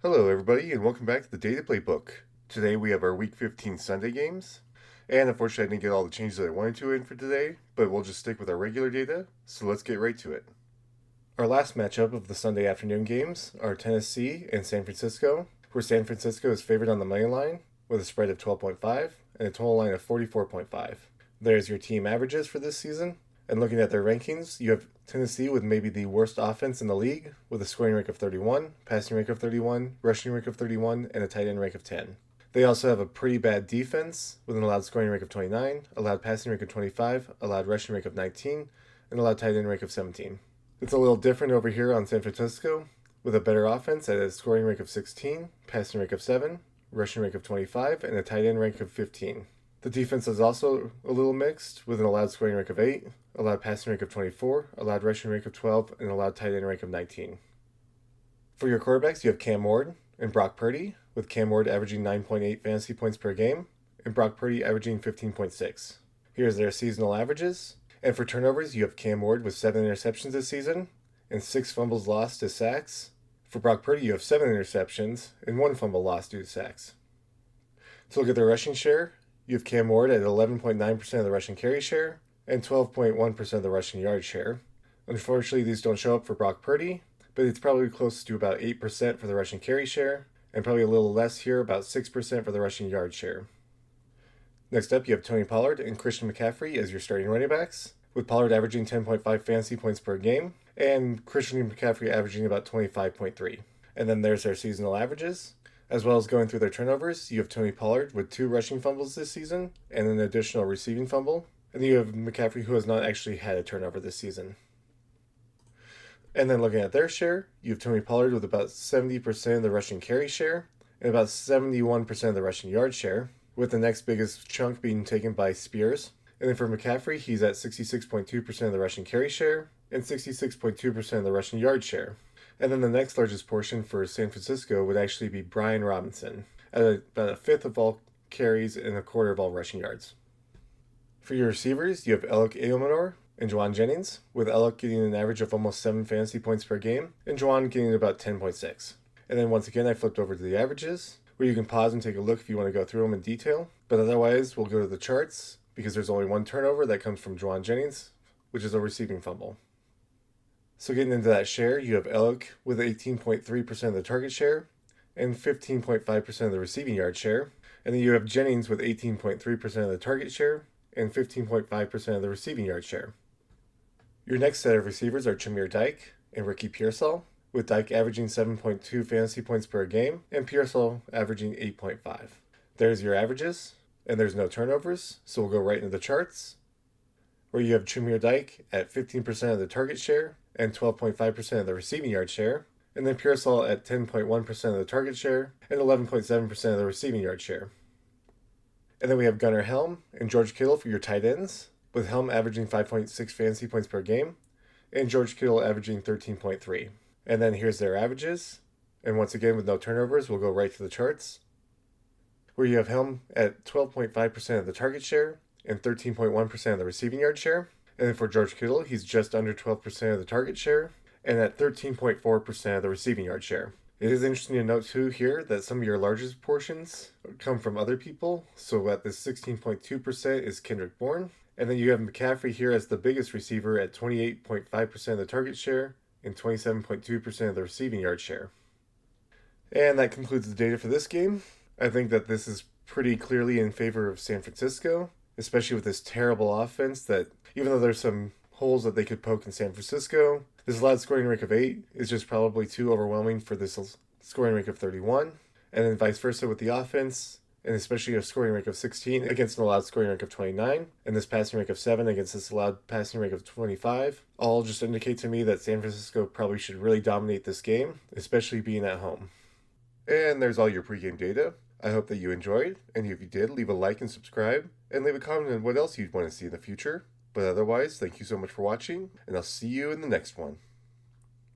Hello, everybody, and welcome back to the Data Playbook. Today we have our Week 15 Sunday games, and unfortunately I didn't get all the changes that I wanted to in for today, but we'll just stick with our regular data, so let's get right to it. Our last matchup of the Sunday afternoon games are Tennessee and San Francisco, where San Francisco is favored on the money line with a spread of 12.5 and a total line of 44.5. There's your team averages for this season. And looking at their rankings, you have Tennessee with maybe the worst offense in the league, with a scoring rank of 31, passing rank of 31, rushing rank of 31, and a tight end rank of 10. They also have a pretty bad defense, with an allowed scoring rank of 29, allowed passing rank of 25, allowed rushing rank of 19, and allowed tight end rank of 17. It's a little different over here on San Francisco, with a better offense at a scoring rank of 16, passing rank of 7, rushing rank of 25, and a tight end rank of 15. The defense is also a little mixed, with an allowed scoring rank of 8, allowed passing rank of 24, allowed rushing rank of 12, and allowed tight end rank of 19. For your quarterbacks, you have Cam Ward and Brock Purdy, with Cam Ward averaging 9.8 fantasy points per game, and Brock Purdy averaging 15.6. Here's their seasonal averages. And for turnovers, you have Cam Ward with 7 interceptions this season, and 6 fumbles lost to sacks. For Brock Purdy, you have 7 interceptions, and 1 fumble lost due to sacks. To look at their rushing share, you have Cam Ward at 11.9% of the rushing carry share and 12.1% of the rushing yard share. Unfortunately, these don't show up for Brock Purdy, but it's probably close to about 8% for the rushing carry share, and probably a little less here, about 6% for the rushing yard share. Next up, you have Tony Pollard and Christian McCaffrey as your starting running backs, with Pollard averaging 10.5 fantasy points per game, and Christian McCaffrey averaging about 25.3. And then there's their seasonal averages. As well as going through their turnovers, you have Tony Pollard with 2 rushing fumbles this season and an additional receiving fumble. And then you have McCaffrey, who has not actually had a turnover this season. And then looking at their share, you have Tony Pollard with about 70% of the rushing carry share and about 71% of the rushing yard share, with the next biggest chunk being taken by Spears. And then for McCaffrey, he's at 66.2% of the rushing carry share and 66.2% of the rushing yard share. And then the next largest portion for San Francisco would actually be Brian Robinson, at about a fifth of all carries and a quarter of all rushing yards. For your receivers, you have Alec Eomanor and Juwan Jennings, with Alec getting an average of almost 7 fantasy points per game, and Juwan getting about 10.6. And then once again, I flipped over to the averages, where you can pause and take a look if you want to go through them in detail. But otherwise, we'll go to the charts, because there's only one turnover that comes from Juwan Jennings, which is a receiving fumble. So getting into that share, you have Alec with 18.3% of the target share and 15.5% of the receiving yard share. And then you have Jennings with 18.3% of the target share and 15.5% of the receiving yard share. Your next set of receivers are Chamir Dyke and Ricky Pearsall, with Dyke averaging 7.2 fantasy points per game and Pearsall averaging 8.5. There's your averages, and there's no turnovers, so we'll go right into the charts, where you have Chamir Dyke at 15% of the target share and 12.5% of the receiving yard share, and then Pearsall at 10.1% of the target share and 11.7% of the receiving yard share. And then we have Gunnar Helm and George Kittle for your tight ends, with Helm averaging 5.6 fantasy points per game and George Kittle averaging 13.3. And then here's their averages, and once again with no turnovers, we'll go right to the charts, where you have Helm at 12.5% of the target share and 13.1% of the receiving yard share. And then for George Kittle, he's just under 12% of the target share and at 13.4% of the receiving yard share. It is interesting to note too here that some of your largest portions come from other people. So at this 16.2% is Kendrick Bourne. And then you have McCaffrey here as the biggest receiver at 28.5% of the target share and 27.2% of the receiving yard share. And that concludes the data for this game. I think that this is pretty clearly in favor of San Francisco, especially with this terrible offense that, even though there's some holes that they could poke in San Francisco, this allowed scoring rank of 8 is just probably too overwhelming for this scoring rank of 31. And then vice versa with the offense, and especially a scoring rank of 16 against an allowed scoring rank of 29, and this passing rank of 7 against this allowed passing rank of 25, all just indicate to me that San Francisco probably should really dominate this game, especially being at home. And there's all your pregame data. I hope that you enjoyed, and if you did, leave a like and subscribe, and leave a comment on what else you'd want to see in the future. But otherwise, thank you so much for watching, and I'll see you in the next one.